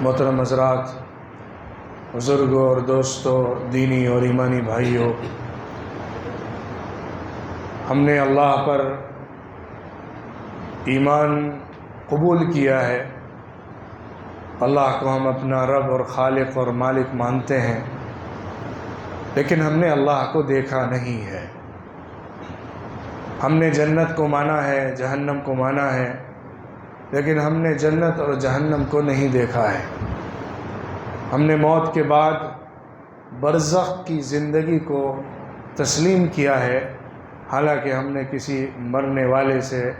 محترم حضرات، بزرگوں اور دوستوں، دینی اور ایمانی بھائیوں، ہم نے اللہ پر ایمان قبول کیا ہے، اللہ کو ہم اپنا رب اور خالق اور مالک مانتے ہیں، لیکن ہم نے اللہ کو دیکھا نہیں ہے۔ ہم نے جنت کو مانا ہے، جہنم کو مانا ہے، لیکن ہم نے جنت اور جہنم کو نہیں دیکھا ہے۔ ہم نے موت کے بعد برزخ کی زندگی کو تسلیم کیا ہے، حالانکہ ہم نے کسی مرنے والے سے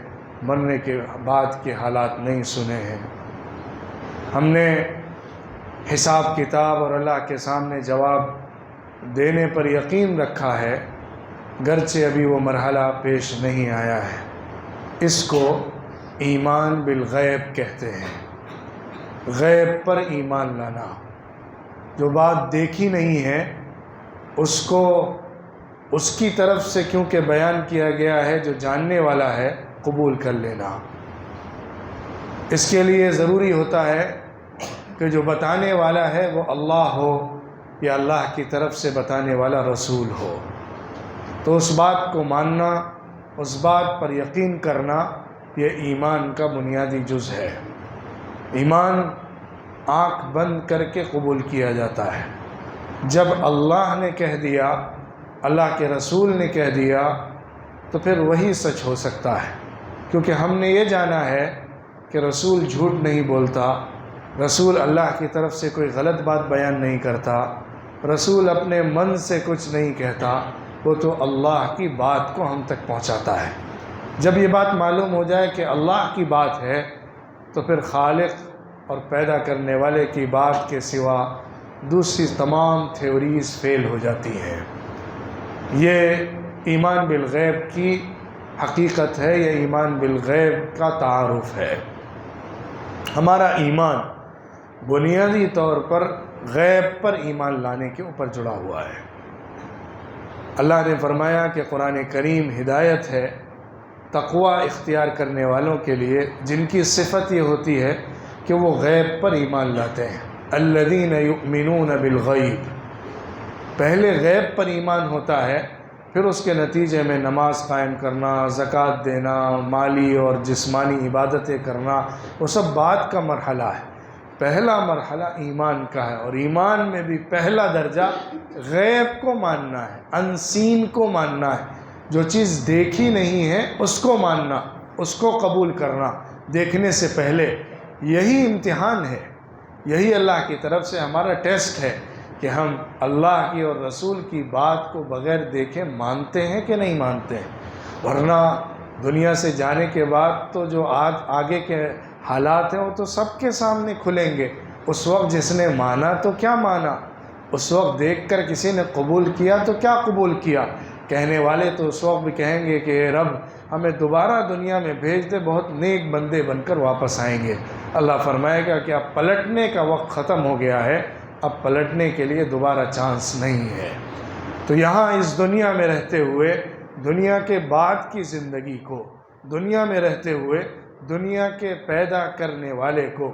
مرنے کے بعد کے حالات نہیں سنے ہیں۔ ہم نے حساب کتاب اور اللہ کے سامنے جواب دینے پر یقین رکھا ہے، گرچہ ابھی وہ مرحلہ پیش نہیں آیا ہے۔ اس کو ایمان بالغیب کہتے ہیں، غیب پر ایمان لانا۔ جو بات دیکھی نہیں ہے اس کو اس کی طرف سے کیونکہ بیان کیا گیا ہے، جو جاننے والا ہے قبول کر لینا۔ اس کے لیے ضروری ہوتا ہے کہ جو بتانے والا ہے وہ اللہ ہو یا اللہ کی طرف سے بتانے والا رسول ہو، تو اس بات کو ماننا، اس بات پر یقین کرنا، یہ ایمان کا بنیادی جز ہے۔ ایمان آنکھ بند کر کے قبول کیا جاتا ہے۔ جب اللہ نے کہہ دیا، اللہ کے رسول نے کہہ دیا، تو پھر وہی سچ ہو سکتا ہے، کیونکہ ہم نے یہ جانا ہے کہ رسول جھوٹ نہیں بولتا، رسول اللہ کی طرف سے کوئی غلط بات بیان نہیں کرتا، رسول اپنے من سے کچھ نہیں کہتا، وہ تو اللہ کی بات کو ہم تک پہنچاتا ہے۔ جب یہ بات معلوم ہو جائے کہ اللہ کی بات ہے، تو پھر خالق اور پیدا کرنے والے کی بات کے سوا دوسری تمام تھیوریز فیل ہو جاتی ہیں۔ یہ ایمان بالغیب کی حقیقت ہے، یہ ایمان بالغیب کا تعارف ہے۔ ہمارا ایمان بنیادی طور پر غیب پر ایمان لانے کے اوپر جڑا ہوا ہے۔ اللہ نے فرمایا کہ قرآن کریم ہدایت ہے تقوی اختیار کرنے والوں کے لیے، جن کی صفت یہ ہوتی ہے کہ وہ غیب پر ایمان لاتے ہیں۔ الذین یؤمنون بالغیب، پہلے غیب پر ایمان ہوتا ہے، پھر اس کے نتیجے میں نماز قائم کرنا، زکوٰۃ دینا، مالی اور جسمانی عبادتیں کرنا، وہ سب بعد کا مرحلہ ہے۔ پہلا مرحلہ ایمان کا ہے، اور ایمان میں بھی پہلا درجہ غیب کو ماننا ہے، انسین کو ماننا ہے۔ جو چیز دیکھی نہیں ہے اس کو ماننا، اس کو قبول کرنا دیکھنے سے پہلے۔ یہی امتحان ہے، یہی اللہ کی طرف سے ہمارا ٹیسٹ ہے کہ ہم اللہ کی اور رسول کی بات کو بغیر دیکھے مانتے ہیں کہ نہیں مانتے ہیں۔ ورنہ دنیا سے جانے کے بعد تو جو آگے کے حالات ہیں وہ تو سب کے سامنے کھلیں گے۔ اس وقت جس نے مانا تو کیا مانا، اس وقت دیکھ کر کسی نے قبول کیا تو کیا قبول کیا۔ کہنے والے تو اس وقت بھی کہیں گے کہ اے رب ہمیں دوبارہ دنیا میں بھیج دے، بہت نیک بندے بن کر واپس آئیں گے۔ اللہ فرمائے گا کہ اب پلٹنے کا وقت ختم ہو گیا ہے، اب پلٹنے کے لیے دوبارہ چانس نہیں ہے۔ تو یہاں اس دنیا میں رہتے ہوئے دنیا کے بعد کی زندگی کو، دنیا میں رہتے ہوئے دنیا کے پیدا کرنے والے کو،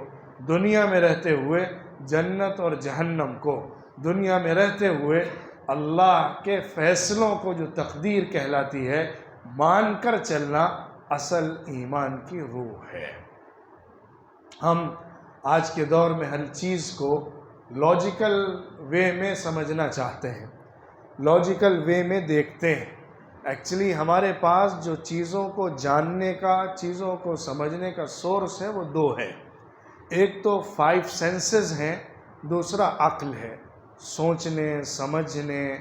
دنیا میں رہتے ہوئے جنت اور جہنم کو، دنیا میں رہتے ہوئے اللہ کے فیصلوں کو جو تقدیر کہلاتی ہے، مان کر چلنا اصل ایمان کی روح ہے۔ ہم آج کے دور میں ہر چیز کو لاجیکل وے میں سمجھنا چاہتے ہیں، لاجیکل وے میں دیکھتے ہیں۔ ایکچولی ہمارے پاس جو چیزوں کو جاننے کا، چیزوں کو سمجھنے کا سورس ہے وہ دو ہے۔ ایک تو 5 سینسز ہیں، دوسرا عقل ہے۔ سوچنے، سمجھنے،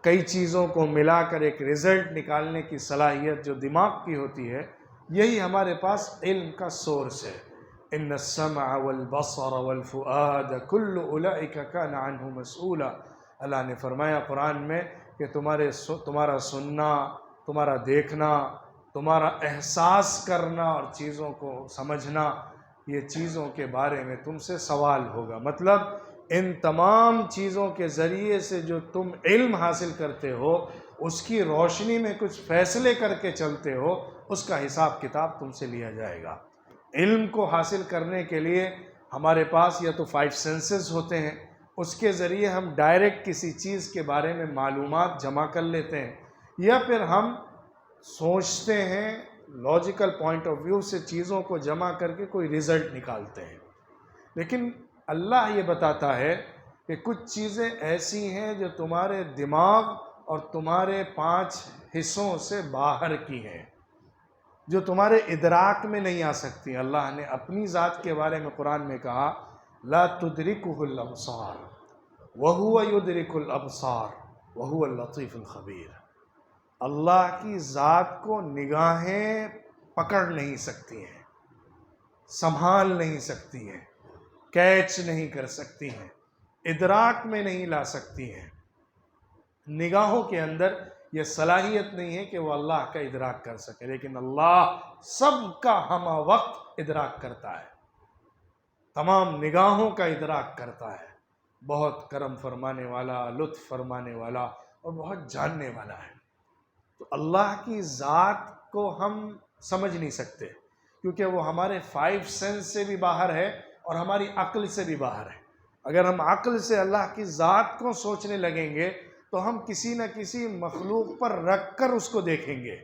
کئی چیزوں کو ملا کر ایک رزلٹ نکالنے کی صلاحیت جو دماغ کی ہوتی ہے، یہی ہمارے پاس علم کا سورس ہے۔ ان السمع والبصر والفؤاد كل اولئک کان عنہ مسئولا، اللہ نے فرمایا قرآن میں کہ تمہارا سننا، تمہارا دیکھنا، تمہارا احساس کرنا اور چیزوں کو سمجھنا، یہ چیزوں کے بارے میں تم سے سوال ہوگا۔ مطلب ان تمام چیزوں کے ذریعے سے جو تم علم حاصل کرتے ہو، اس کی روشنی میں کچھ فیصلے کر کے چلتے ہو، اس کا حساب کتاب تم سے لیا جائے گا۔ علم کو حاصل کرنے کے لیے ہمارے پاس یا تو 5 سینسز ہوتے ہیں، اس کے ذریعے ہم ڈائریکٹ کسی چیز کے بارے میں معلومات جمع کر لیتے ہیں، یا پھر ہم سوچتے ہیں، لاجیکل پوائنٹ آف ویو سے چیزوں کو جمع کر کے کوئی رزلٹ نکالتے ہیں۔ لیکن اللہ یہ بتاتا ہے کہ کچھ چیزیں ایسی ہیں جو تمہارے دماغ اور تمہارے 5 حصوں سے باہر کی ہیں، جو تمہارے ادراک میں نہیں آ سکتی۔ اللہ نے اپنی ذات کے بارے میں قرآن میں کہا لا تدرکہ الابصار وہو یدرک الابصار وہو اللطیف الخبیر۔ اللہ کی ذات کو نگاہیں پکڑ نہیں سکتی ہیں، سنبھال نہیں سکتی ہیں، کیچ نہیں کر سکتی ہیں، ادراک میں نہیں لا سکتی ہیں۔ نگاہوں کے اندر یہ صلاحیت نہیں ہے کہ وہ اللہ کا ادراک کر سکے، لیکن اللہ سب کا ہمہ وقت ادراک کرتا ہے، تمام نگاہوں کا ادراک کرتا ہے۔ بہت کرم فرمانے والا، لطف فرمانے والا اور بہت جاننے والا ہے۔ تو اللہ کی ذات کو ہم سمجھ نہیں سکتے، کیونکہ وہ ہمارے 5 سینس سے بھی باہر ہے اور ہماری عقل سے بھی باہر ہے۔ اگر ہم عقل سے اللہ کی ذات کو سوچنے لگیں گے تو ہم کسی نہ کسی مخلوق پر رکھ کر اس کو دیکھیں گے،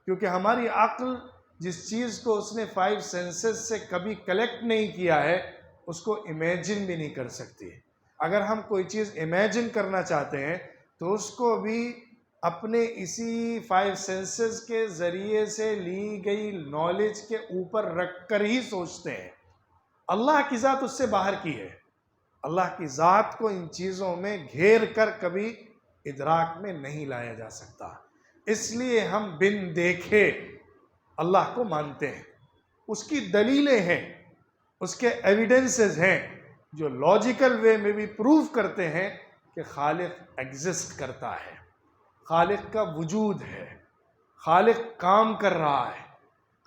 کیونکہ ہماری عقل جس چیز کو اس نے 5 سینسز سے کبھی کلیکٹ نہیں کیا ہے اس کو امیجن بھی نہیں کر سکتی۔ اگر ہم کوئی چیز امیجن کرنا چاہتے ہیں تو اس کو بھی اپنے اسی 5 سینسز کے ذریعے سے لی گئی نالج کے اوپر رکھ کر ہی سوچتے ہیں۔ اللہ کی ذات اس سے باہر کی ہے۔ اللہ کی ذات کو ان چیزوں میں گھیر کر کبھی ادراک میں نہیں لایا جا سکتا، اس لیے ہم بن دیکھے اللہ کو مانتے ہیں۔ اس کی دلیلیں ہیں، اس کے ایویڈنسز ہیں جو لاجیکل وے میں بھی پروف کرتے ہیں کہ خالق ایگزسٹ کرتا ہے، خالق کا وجود ہے، خالق کام کر رہا ہے،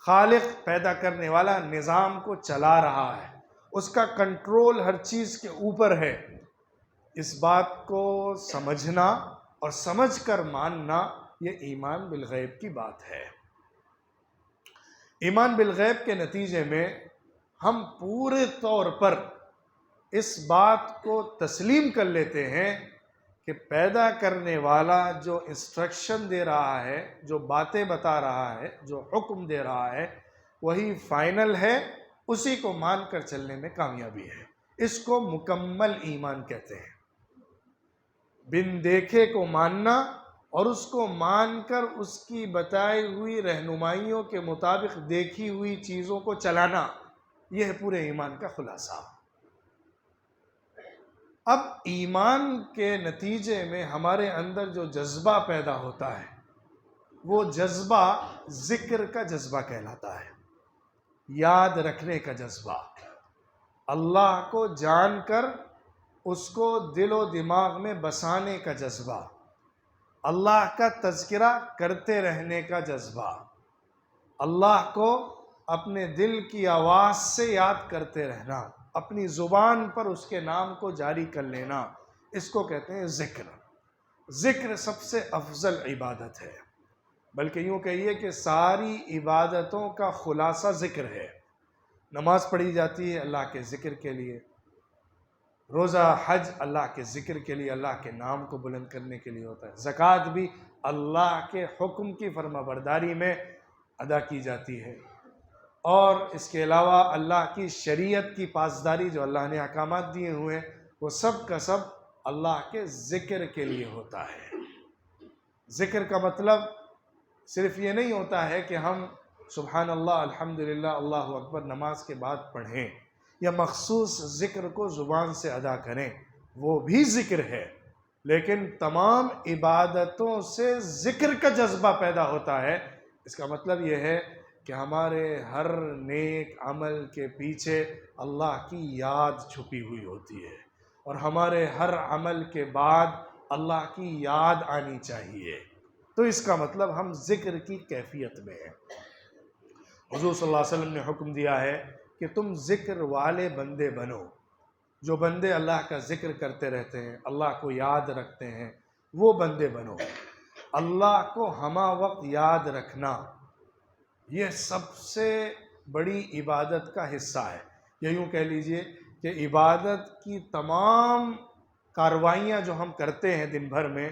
خالق پیدا کرنے والا نظام کو چلا رہا ہے، اس کا کنٹرول ہر چیز کے اوپر ہے۔ اس بات کو سمجھنا اور سمجھ کر ماننا یہ ایمان بالغیب کی بات ہے۔ ایمان بالغیب کے نتیجے میں ہم پورے طور پر اس بات کو تسلیم کر لیتے ہیں کہ پیدا کرنے والا جو انسٹرکشن دے رہا ہے، جو باتیں بتا رہا ہے، جو حکم دے رہا ہے وہی فائنل ہے، اسی کو مان کر چلنے میں کامیابی ہے۔ اس کو مکمل ایمان کہتے ہیں۔ بن دیکھے کو ماننا اور اس کو مان کر اس کی بتائی ہوئی رہنمائیوں کے مطابق دیکھی ہوئی چیزوں کو چلانا، یہ ہے پورے ایمان کا خلاصہ۔ اب ایمان کے نتیجے میں ہمارے اندر جو جذبہ پیدا ہوتا ہے وہ جذبہ ذکر کا جذبہ کہلاتا ہے، یاد رکھنے کا جذبہ، اللہ کو جان کر اس کو دل و دماغ میں بسانے کا جذبہ، اللہ کا تذکرہ کرتے رہنے کا جذبہ، اللہ کو اپنے دل کی آواز سے یاد کرتے رہنا، اپنی زبان پر اس کے نام کو جاری کر لینا، اس کو کہتے ہیں ذکر۔ ذکر سب سے افضل عبادت ہے، بلکہ یوں کہیے کہ ساری عبادتوں کا خلاصہ ذکر ہے۔ نماز پڑھی جاتی ہے اللہ کے ذکر کے لیے، روزہ حج اللہ کے ذکر کے لیے، اللہ کے نام کو بلند کرنے کے لیے ہوتا ہے، زکوٰۃ بھی اللہ کے حکم کی فرما برداری میں ادا کی جاتی ہے، اور اس کے علاوہ اللہ کی شریعت کی پاسداری جو اللہ نے احکامات دیے ہوئے ہیں وہ سب کا سب اللہ کے ذکر کے لیے ہوتا ہے۔ ذکر کا مطلب صرف یہ نہیں ہوتا ہے کہ ہم سبحان اللہ، الحمدللہ، اللہ اکبر نماز کے بعد پڑھیں یا مخصوص ذکر کو زبان سے ادا کریں، وہ بھی ذکر ہے، لیکن تمام عبادتوں سے ذکر کا جذبہ پیدا ہوتا ہے۔ اس کا مطلب یہ ہے کہ ہمارے ہر نیک عمل کے پیچھے اللہ کی یاد چھپی ہوئی ہوتی ہے، اور ہمارے ہر عمل کے بعد اللہ کی یاد آنی چاہیے۔ تو اس کا مطلب ہم ذکر کی کیفیت میں ہیں۔ حضور صلی اللہ علیہ وسلم نے حکم دیا ہے کہ تم ذکر والے بندے بنو، جو بندے اللہ کا ذکر کرتے رہتے ہیں، اللہ کو یاد رکھتے ہیں، وہ بندے بنو۔ اللہ کو ہمہ وقت یاد رکھنا یہ سب سے بڑی عبادت کا حصہ ہے، یا یوں کہہ لیجئے کہ عبادت کی تمام کاروائیاں جو ہم کرتے ہیں دن بھر میں،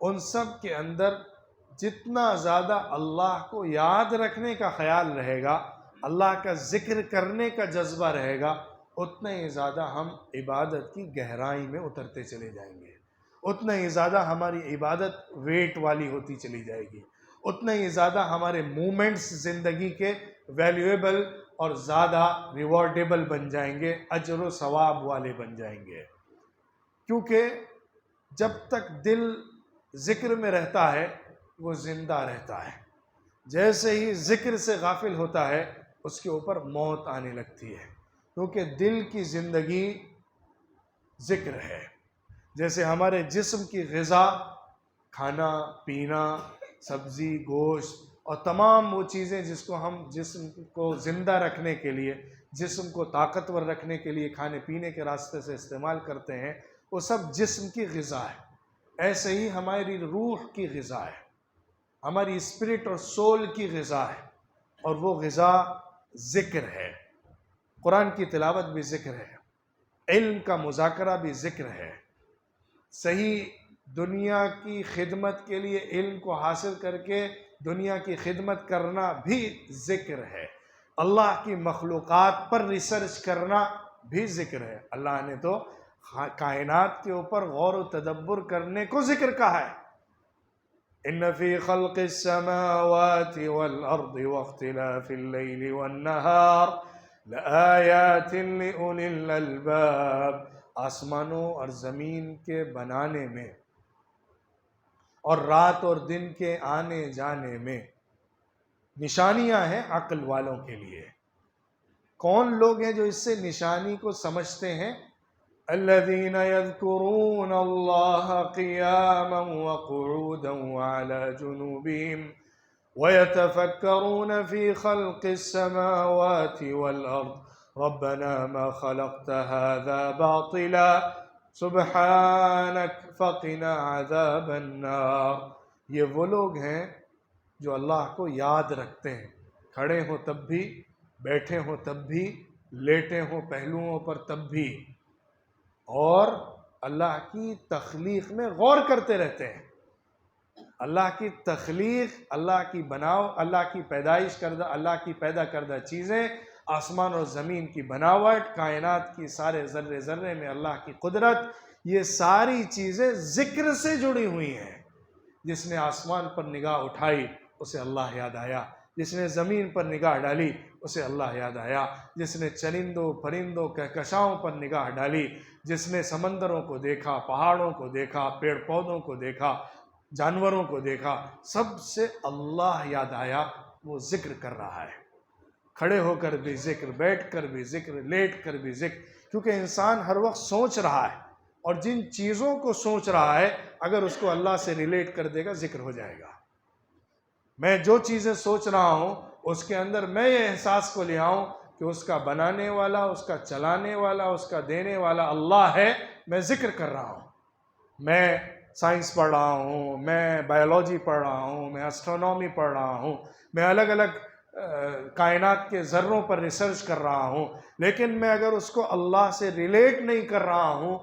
ان سب کے اندر جتنا زیادہ اللہ کو یاد رکھنے کا خیال رہے گا، اللہ کا ذکر کرنے کا جذبہ رہے گا، اتنا ہی زیادہ ہم عبادت کی گہرائی میں اترتے چلے جائیں گے، اتنا ہی زیادہ ہماری عبادت ویٹ والی ہوتی چلی جائے گی، اتنا ہی زیادہ ہمارے مومنٹس زندگی کے ویلیویبل اور زیادہ ریوارڈیبل بن جائیں گے، اجر و ثواب والے بن جائیں گے۔ کیونکہ جب تک دل ذکر میں رہتا ہے وہ زندہ رہتا ہے، جیسے ہی ذکر سے غافل ہوتا ہے اس کے اوپر موت آنے لگتی ہے، کیونکہ دل کی زندگی ذکر ہے۔ جیسے ہمارے جسم کی غذا، کھانا پینا، سبزی گوشت اور تمام وہ چیزیں جس کو ہم جسم کو زندہ رکھنے کے لیے، جسم کو طاقتور رکھنے کے لیے کھانے پینے کے راستے سے استعمال کرتے ہیں، وہ سب جسم کی غذا ہے۔ ایسے ہی ہماری روح کی غذا ہے، ہماری اسپرٹ اور سول کی غذا ہے، اور وہ غذا ذکر ہے۔ قرآن کی تلاوت بھی ذکر ہے، علم کا مذاکرہ بھی ذکر ہے، صحیح دنیا کی خدمت کے لیے علم کو حاصل کر کے دنیا کی خدمت کرنا بھی ذکر ہے، اللہ کی مخلوقات پر ریسرچ کرنا بھی ذکر ہے۔ اللہ نے تو کائنات کے اوپر غور و تدبر کرنے کو ذکر کہا ہے۔ ان فی خلق السماوات والارض واختلاف اللیل والنہار لآیات لأولی الالباب، آسمانوں اور زمین کے بنانے میں اور رات اور دن کے آنے جانے میں نشانیاں ہیں عقل والوں کے لیے۔ کون لوگ ہیں جو اس سے نشانی کو سمجھتے ہیں؟ الذين يذكرون الله قياما وقعودا وعلى جنوبهم ويتفكرون في خلق السماوات والأرض ربنا ما خلقت هذا باطلا سبحانك فقنا عذاب النار۔ یہ وہ لوگ ہیں جو اللہ کو یاد رکھتے ہیں، کھڑے ہوں تب بھی، بیٹھے ہوں تب بھی، لیٹے ہوں پہلوؤں پر تب بھی، اور اللہ کی تخلیق میں غور کرتے رہتے ہیں۔ اللہ کی تخلیق، اللہ کی بناؤ، اللہ کی پیدائش کردہ، اللہ کی پیدا کردہ چیزیں، آسمان اور زمین کی بناوٹ، کائنات کی سارے ذرے ذرے میں اللہ کی قدرت، یہ ساری چیزیں ذکر سے جڑی ہوئی ہیں۔ جس نے آسمان پر نگاہ اٹھائی اسے اللہ یاد آیا، جس نے زمین پر نگاہ ڈالی اسے اللہ یاد آیا، جس نے چرندوں پرندوں کہکشاؤں پر نگاہ ڈالی، جس نے سمندروں کو دیکھا، پہاڑوں کو دیکھا، پیڑ پودوں کو دیکھا، جانوروں کو دیکھا، سب سے اللہ یاد آیا، وہ ذکر کر رہا ہے۔ کھڑے ہو کر بھی ذکر، بیٹھ کر بھی ذکر، لیٹ کر بھی ذکر، کیونکہ انسان ہر وقت سوچ رہا ہے، اور جن چیزوں کو سوچ رہا ہے اگر اس کو اللہ سے ریلیٹ کر دے گا ذکر ہو جائے گا۔ میں جو چیزیں سوچ رہا ہوں اس کے اندر میں یہ احساس کو لے آؤں کہ اس کا بنانے والا، اس کا چلانے والا، اس کا دینے والا اللہ ہے، میں ذکر کر رہا ہوں۔ میں سائنس پڑھ رہا ہوں، میں بایولوجی پڑھ رہا ہوں، میں اسٹرونومی پڑھ رہا ہوں، میں الگ الگ کائنات کے ذروں پر ریسرچ کر رہا ہوں، لیکن میں اگر اس کو اللہ سے ریلیٹ نہیں کر رہا ہوں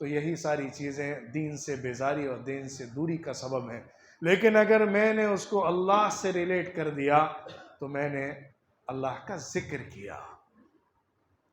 تو یہی ساری چیزیں دین سے بیزاری اور دین سے دوری کا سبب ہیں۔ لیکن اگر میں نے اس کو اللہ سے ریلیٹ کر دیا تو میں نے اللہ کا ذکر کیا۔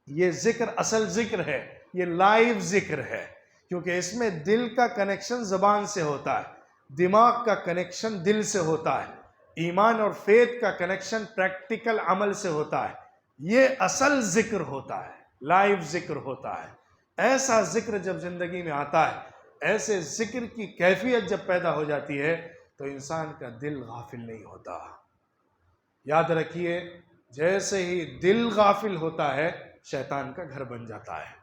یہ ذکر اصل ذکر ہے، یہ لائیو ذکر ہے، کیونکہ اس میں دل کا کنیکشن زبان سے ہوتا ہے، دماغ کا کنیکشن دل سے ہوتا ہے، ایمان اور فیتھ کا کنیکشن پریکٹیکل عمل سے ہوتا ہے۔ یہ اصل ذکر ہوتا ہے، لائیو ذکر ہوتا ہے۔ ایسا ذکر جب زندگی میں آتا ہے، ایسے ذکر کی کیفیت جب پیدا ہو جاتی ہے تو انسان کا دل غافل نہیں ہوتا۔ یاد رکھیے، جیسے ہی دل غافل ہوتا ہے شیطان کا گھر بن جاتا ہے۔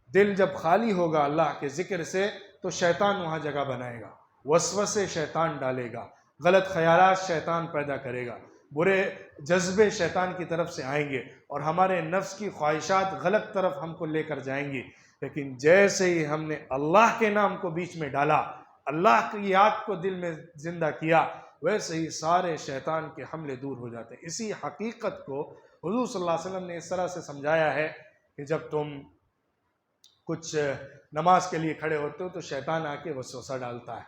دل جب خالی ہوگا اللہ کے ذکر سے تو شیطان وہاں جگہ بنائے گا، وسوسے شیطان ڈالے گا، غلط خیالات شیطان پیدا کرے گا، برے جذبے شیطان کی طرف سے آئیں گے، اور ہمارے نفس کی خواہشات غلط طرف ہم کو لے کر جائیں گی۔ لیکن جیسے ہی ہم نے اللہ کے نام کو بیچ میں ڈالا، اللہ کی یاد کو دل میں زندہ کیا، ویسے ہی سارے شیطان کے حملے دور ہو جاتے ہیں۔ اسی حقیقت کو حضور صلی اللہ علیہ وسلم نے اس طرح سے سمجھایا ہے کہ جب تم کچھ نماز کے لیے کھڑے ہوتے ہو تو شیطان آ کے وسوسہ ڈالتا ہے،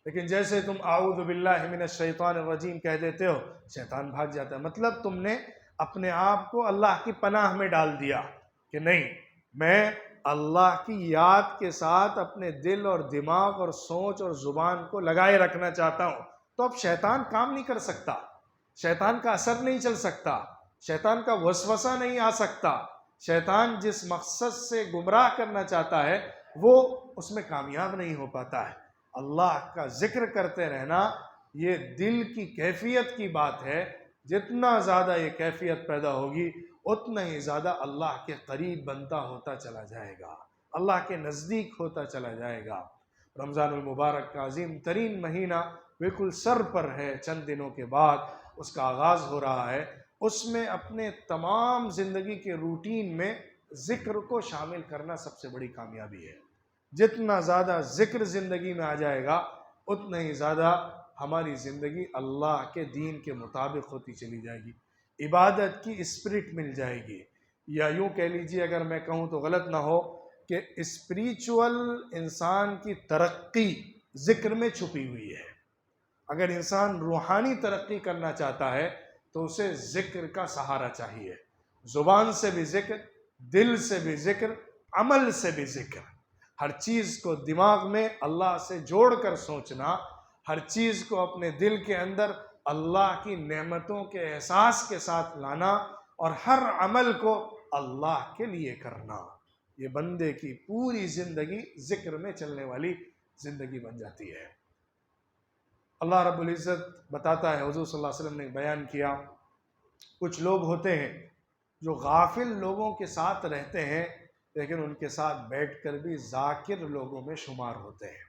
لیکن جیسے تم اعوذ باللہ من الشیطان الرجیم کہہ دیتے ہو شیطان بھاگ جاتا ہے۔ مطلب تم نے اپنے آپ کو اللہ کی پناہ میں ڈال دیا کہ نہیں، میں اللہ کی یاد کے ساتھ اپنے دل اور دماغ اور سوچ اور زبان کو لگائے رکھنا چاہتا ہوں، تو اب شیطان کام نہیں کر سکتا، شیطان کا اثر نہیں چل سکتا، شیطان کا وسوسہ نہیں آ سکتا۔ شیطان جس مقصد سے گمراہ کرنا چاہتا ہے وہ اس میں کامیاب نہیں ہو پاتا ہے۔ اللہ کا ذکر کرتے رہنا یہ دل کی کیفیت کی بات ہے، جتنا زیادہ یہ کیفیت پیدا ہوگی اتنا ہی زیادہ اللہ کے قریب بنتا ہوتا چلا جائے گا، اللہ کے نزدیک ہوتا چلا جائے گا۔ رمضان المبارک کا عظیم ترین مہینہ بالکل سر پر ہے، چند دنوں کے بعد اس کا آغاز ہو رہا ہے۔ اس میں اپنے تمام زندگی کے روٹین میں ذکر کو شامل کرنا سب سے بڑی کامیابی ہے۔ جتنا زیادہ ذکر زندگی میں آ جائے گا اتنا ہی زیادہ ہماری زندگی اللہ کے دین کے مطابق ہوتی چلی جائے گی، عبادت کی اسپرٹ مل جائے گی، یا یوں کہہ لیجیے اگر میں کہوں تو غلط نہ ہو کہ اسپریچول انسان کی ترقی ذکر میں چھپی ہوئی ہے۔ اگر انسان روحانی ترقی کرنا چاہتا ہے تو اسے ذکر کا سہارا چاہیے، زبان سے بھی ذکر، دل سے بھی ذکر، عمل سے بھی ذکر، ہر چیز کو دماغ میں اللہ سے جوڑ کر سوچنا، ہر چیز کو اپنے دل کے اندر اللہ کی نعمتوں کے احساس کے ساتھ لانا، اور ہر عمل کو اللہ کے لیے کرنا۔ یہ بندے کی پوری زندگی ذکر میں چلنے والی زندگی بن جاتی ہے۔ اللہ رب العزت بتاتا ہے، حضور صلی اللہ علیہ وسلم نے بیان کیا، کچھ لوگ ہوتے ہیں جو غافل لوگوں کے ساتھ رہتے ہیں لیکن ان کے ساتھ بیٹھ کر بھی ذاکر لوگوں میں شمار ہوتے ہیں۔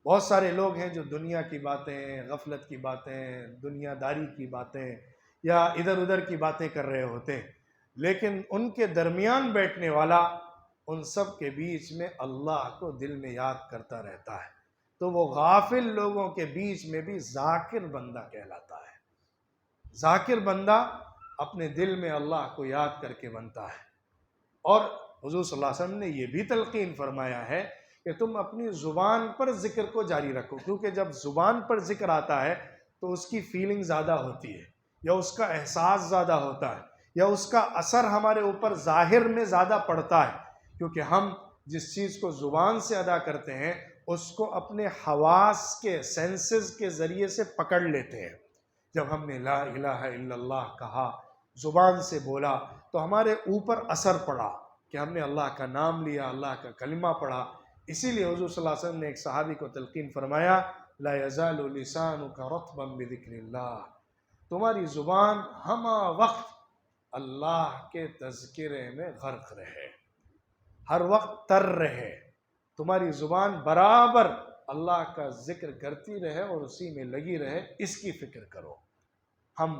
بہت سارے لوگ ہیں جو دنیا کی باتیں، غفلت کی باتیں، دنیا داری کی باتیں یا ادھر ادھر کی باتیں کر رہے ہوتے ہیں، لیکن ان کے درمیان بیٹھنے والا ان سب کے بیچ میں اللہ کو دل میں یاد کرتا رہتا ہے، تو وہ غافل لوگوں کے بیچ میں بھی ذاکر بندہ کہلاتا ہے۔ ذاکر بندہ اپنے دل میں اللہ کو یاد کر کے بنتا ہے۔ اور حضور صلی اللہ علیہ وسلم نے یہ بھی تلقین فرمایا ہے کہ تم اپنی زبان پر ذکر کو جاری رکھو، کیونکہ جب زبان پر ذکر آتا ہے تو اس کی فیلنگ زیادہ ہوتی ہے، یا اس کا احساس زیادہ ہوتا ہے، یا اس کا اثر ہمارے اوپر ظاہر میں زیادہ پڑتا ہے، کیونکہ ہم جس چیز کو زبان سے ادا کرتے ہیں اس کو اپنے حواس کے سینسز کے ذریعے سے پکڑ لیتے ہیں۔ جب ہم نے لا الہ الا اللہ کہا، زبان سے بولا، تو ہمارے اوپر اثر پڑا کہ ہم نے اللہ کا نام لیا، اللہ کا کلمہ پڑھا۔ اسی لیے حضور صلی اللہ علیہ وسلم نے ایک صحابی کو تلقین فرمایا، لا یزال لسانک رطبا بذکر اللہ، تمہاری زبان ہمہ وقت اللہ کے تذکرے میں غرق رہے، ہر وقت تر رہے، تمہاری زبان برابر اللہ کا ذکر کرتی رہے اور اسی میں لگی رہے، اس کی فکر کرو۔ ہم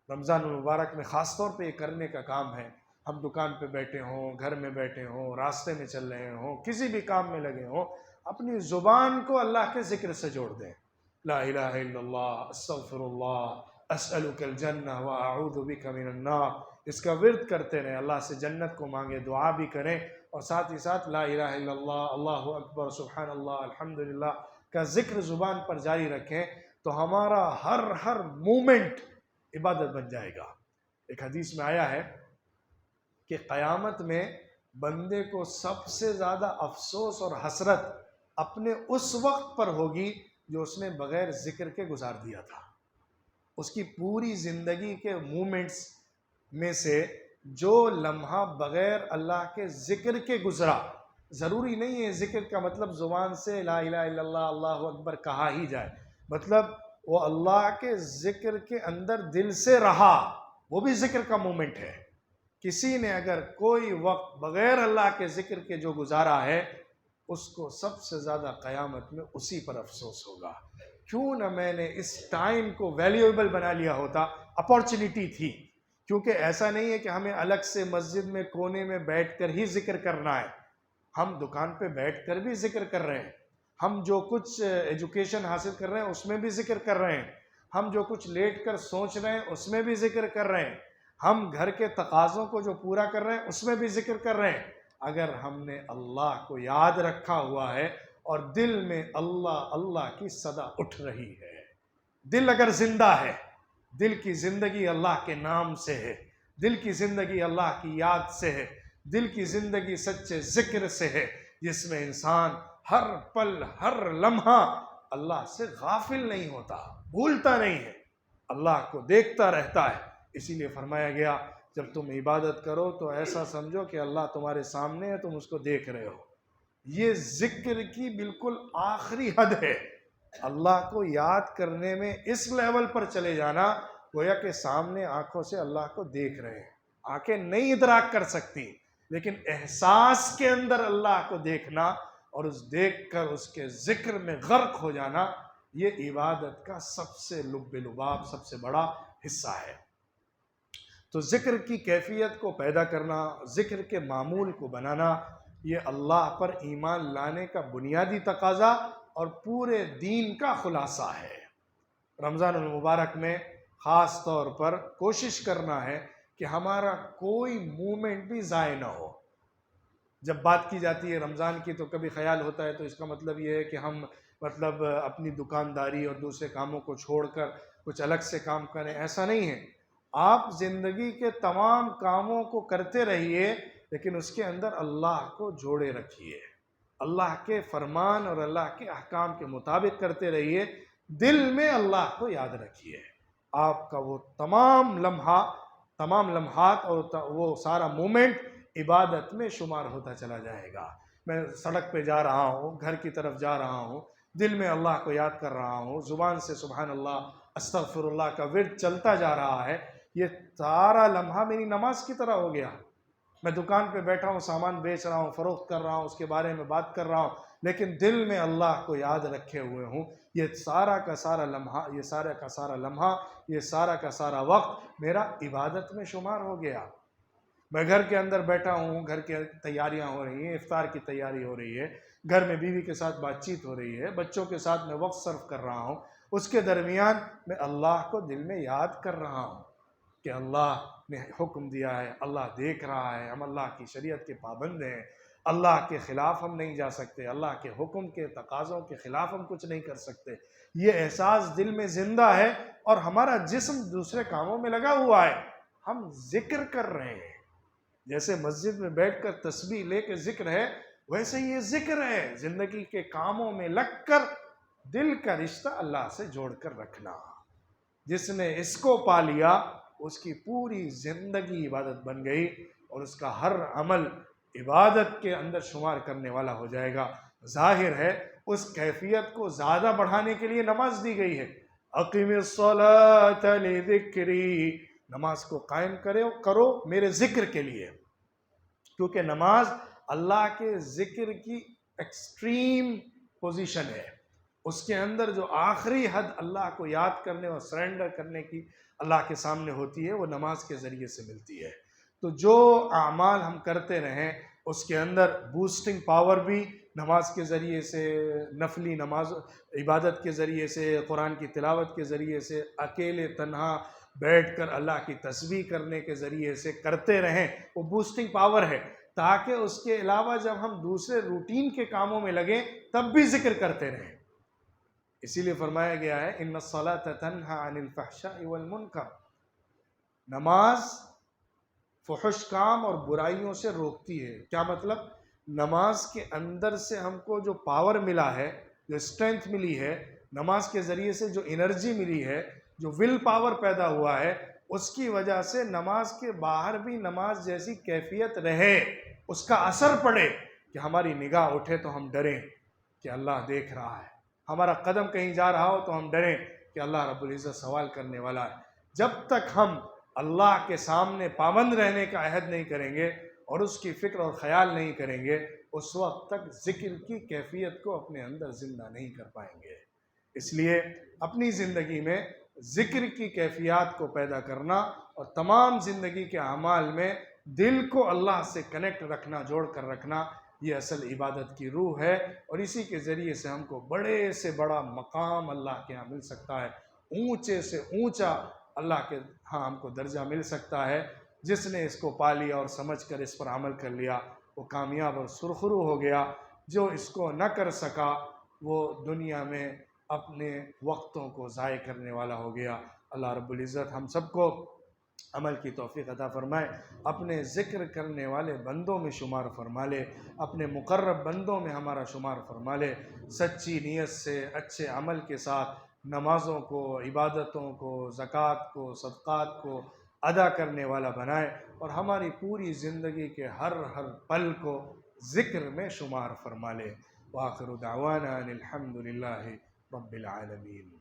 رمضان المبارک میں خاص طور پہ یہ کرنے کا کام ہے، ہم دکان پہ بیٹھے ہوں، گھر میں بیٹھے ہوں، راستے میں چل رہے ہوں، کسی بھی کام میں لگے ہوں، اپنی زبان کو اللہ کے ذکر سے جوڑ دیں۔ لا الہ الا اللہ، استغفر اللہ، اسألک الجنہ واعوذ بک من النار، اس کا ورد کرتے رہیں، اللہ سے جنت کو مانگے، دعا بھی کریں، اور ساتھ ہی ساتھ لا الہ الا اللہ، اللہ اکبر، سبحان اللہ، الحمدللہ کا ذکر زبان پر جاری رکھیں، تو ہمارا ہر مومنٹ عبادت بن جائے گا۔ ایک حدیث میں آیا ہے کہ قیامت میں بندے کو سب سے زیادہ افسوس اور حسرت اپنے اس وقت پر ہوگی جو اس نے بغیر ذکر کے گزار دیا تھا۔ اس کی پوری زندگی کے مومنٹس میں سے جو لمحہ بغیر اللہ کے ذکر کے گزرا، ضروری نہیں ہے ذکر کا مطلب زبان سے لا الہ الا اللہ، اللہ اکبر کہا ہی جائے، مطلب وہ اللہ کے ذکر کے اندر دل سے رہا، وہ بھی ذکر کا مومنٹ ہے۔ کسی نے اگر کوئی وقت بغیر اللہ کے ذکر کے جو گزارا ہے، اس کو سب سے زیادہ قیامت میں اسی پر افسوس ہوگا، کیوں نہ میں نے اس ٹائم کو ویلیویبل بنا لیا ہوتا، اپارچونٹی تھی۔ کیونکہ ایسا نہیں ہے کہ ہمیں الگ سے مسجد میں کونے میں بیٹھ کر ہی ذکر کرنا ہے، ہم دکان پہ بیٹھ کر بھی ذکر کر رہے ہیں، ہم جو کچھ ایجوکیشن حاصل کر رہے ہیں اس میں بھی ذکر کر رہے ہیں، ہم جو کچھ لیٹ کر سوچ رہے ہیں اس میں بھی ذکر کر رہے ہیں، ہم گھر کے تقاضوں کو جو پورا کر رہے ہیں اس میں بھی ذکر کر رہے ہیں. اگر ہم نے اللہ کو یاد رکھا ہوا ہے اور دل میں اللہ اللہ کی صدا اٹھ رہی ہے، دل اگر زندہ ہے، دل کی زندگی اللہ کے نام سے ہے، دل کی زندگی اللہ کی یاد سے ہے، دل کی زندگی سچے ذکر سے ہے، جس میں انسان ہر پل ہر لمحہ اللہ سے غافل نہیں ہوتا، بھولتا نہیں ہے، اللہ کو دیکھتا رہتا ہے. اسی لیے فرمایا گیا جب تم عبادت کرو تو ایسا سمجھو کہ اللہ تمہارے سامنے ہے، تم اس کو دیکھ رہے ہو. یہ ذکر کی بالکل آخری حد ہے. اللہ کو یاد کرنے میں اس لیول پر چلے جانا گویا کہ سامنے آنکھوں سے اللہ کو دیکھ رہے ہیں. آنکھیں نہیں ادراک کر سکتی، لیکن احساس کے اندر اللہ کو دیکھنا اور اس دیکھ کر اس کے ذکر میں غرق ہو جانا، یہ عبادت کا سب سے لب لباب سب سے بڑا حصہ ہے. تو ذکر کی کیفیت کو پیدا کرنا، ذکر کے معمول کو بنانا، یہ اللہ پر ایمان لانے کا بنیادی تقاضا اور پورے دین کا خلاصہ ہے. رمضان المبارک میں خاص طور پر کوشش کرنا ہے کہ ہمارا کوئی مومنٹ بھی ضائع نہ ہو. جب بات کی جاتی ہے رمضان کی تو کبھی خیال ہوتا ہے تو اس کا مطلب یہ ہے کہ ہم اپنی دکانداری اور دوسرے کاموں کو چھوڑ کر کچھ الگ سے کام کریں. ایسا نہیں ہے. آپ زندگی کے تمام کاموں کو کرتے رہیے، لیکن اس کے اندر اللہ کو جوڑے رکھیے، اللہ کے فرمان اور اللہ کے احکام کے مطابق کرتے رہیے، دل میں اللہ کو یاد رکھیے. آپ کا وہ تمام لمحات اور وہ سارا مومنٹ عبادت میں شمار ہوتا چلا جائے گا. میں سڑک پہ جا رہا ہوں، گھر کی طرف جا رہا ہوں، دل میں اللہ کو یاد کر رہا ہوں، زبان سے سبحان اللہ استغفر اللہ کا ورد چلتا جا رہا ہے، یہ سارا لمحہ میری نماز کی طرح ہو گیا. میں دکان پہ بیٹھا ہوں، سامان بیچ رہا ہوں، فروخت کر رہا ہوں، اس کے بارے میں بات کر رہا ہوں، لیکن دل میں اللہ کو یاد رکھے ہوئے ہوں. یہ سارا کا سارا لمحہ، یہ سارا کا سارا وقت میرا عبادت میں شمار ہو گیا. میں گھر کے اندر بیٹھا ہوں، گھر کی تیاریاں ہو رہی ہیں، افطار کی تیاری ہو رہی ہے، گھر میں بیوی کے ساتھ بات چیت ہو رہی ہے، بچوں کے ساتھ میں وقت صرف کر رہا ہوں، اس کے درمیان میں اللہ کو دل میں یاد کر رہا ہوں کہ اللہ نے حکم دیا ہے، اللہ دیکھ رہا ہے، ہم اللہ کی شریعت کے پابند ہیں، اللہ کے خلاف ہم نہیں جا سکتے، اللہ کے حکم کے تقاضوں کے خلاف ہم کچھ نہیں کر سکتے. یہ احساس دل میں زندہ ہے اور ہمارا جسم دوسرے کاموں میں لگا ہوا ہے. ہم ذکر کر رہے ہیں، جیسے مسجد میں بیٹھ کر تسبیح لے کے ذکر ہے، ویسے یہ ذکر ہے. زندگی کے کاموں میں لگ کر دل کا رشتہ اللہ سے جوڑ کر رکھنا. جس نے اس کو پا لیا اس کی پوری زندگی عبادت بن گئی اور اس کا ہر عمل عبادت کے اندر شمار کرنے والا ہو جائے گا. ظاہر ہے اس کیفیت کو زیادہ بڑھانے کے لیے نماز دی گئی ہے. اقیم الصلاۃ لذکری، نماز کو قائم کرو میرے ذکر کے لیے، کیونکہ نماز اللہ کے ذکر کی ایکسٹریم پوزیشن ہے. اس کے اندر جو آخری حد اللہ کو یاد کرنے اور سرنڈر کرنے کی اللہ کے سامنے ہوتی ہے، وہ نماز کے ذریعے سے ملتی ہے. تو جو اعمال ہم کرتے رہیں اس کے اندر بوسٹنگ پاور بھی نماز کے ذریعے سے، نفلی نماز عبادت کے ذریعے سے، قرآن کی تلاوت کے ذریعے سے، اکیلے تنہا بیٹھ کر اللہ کی تسبیح کرنے کے ذریعے سے کرتے رہیں، وہ بوسٹنگ پاور ہے. تاکہ اس کے علاوہ جب ہم دوسرے روٹین کے کاموں میں لگیں تب بھی ذکر کرتے رہیں. اسی لیے فرمایا گیا ہے ان الصلاۃ تنہی عن الفحشاء والمنکر، نماز فحش کام اور برائیوں سے روکتی ہے. کیا مطلب؟ نماز کے اندر سے ہم کو جو پاور ملا ہے، جو اسٹرینتھ ملی ہے، نماز کے ذریعے سے جو انرجی ملی ہے، جو ول پاور پیدا ہوا ہے، اس کی وجہ سے نماز کے باہر بھی نماز جیسی کیفیت رہے، اس کا اثر پڑے کہ ہماری نگاہ اٹھے تو ہم ڈریں کہ اللہ دیکھ رہا ہے، ہمارا قدم کہیں جا رہا ہو تو ہم ڈریں کہ اللہ رب العزت سوال کرنے والا ہے. جب تک ہم اللہ کے سامنے پابند رہنے کا عہد نہیں کریں گے اور اس کی فکر اور خیال نہیں کریں گے، اس وقت تک ذکر کی کیفیت کو اپنے اندر زندہ نہیں کر پائیں گے. اس لیے اپنی زندگی میں ذکر کی کیفیات کو پیدا کرنا اور تمام زندگی کے اعمال میں دل کو اللہ سے کنیکٹ رکھنا، جوڑ کر رکھنا، یہ اصل عبادت کی روح ہے. اور اسی کے ذریعے سے ہم کو بڑے سے بڑا مقام اللہ کے ہاں مل سکتا ہے، اونچے سے اونچا اللہ کے ہاں ہم کو درجہ مل سکتا ہے۔ جس نے اس کو پا لیا اور سمجھ کر اس پر عمل کر لیا وہ کامیاب اور سرخرو ہو گیا، جو اس کو نہ کر سکا وہ دنیا میں اپنے وقتوں کو ضائع کرنے والا ہو گیا۔ اللہ رب العزت ہم سب کو عمل کی توفیق عطا فرمائے، اپنے ذکر کرنے والے بندوں میں شمار فرما لے، اپنے مقرب بندوں میں ہمارا شمار فرما لے، سچی نیت سے اچھے عمل کے ساتھ نمازوں کو، عبادتوں کو، زکوٰۃ کو، صدقات کو ادا کرنے والا بنائے، اور ہماری پوری زندگی کے ہر پل کو ذکر میں شمار فرما لے۔ وآخر دعوانا ان الحمد للہ رب العالمین۔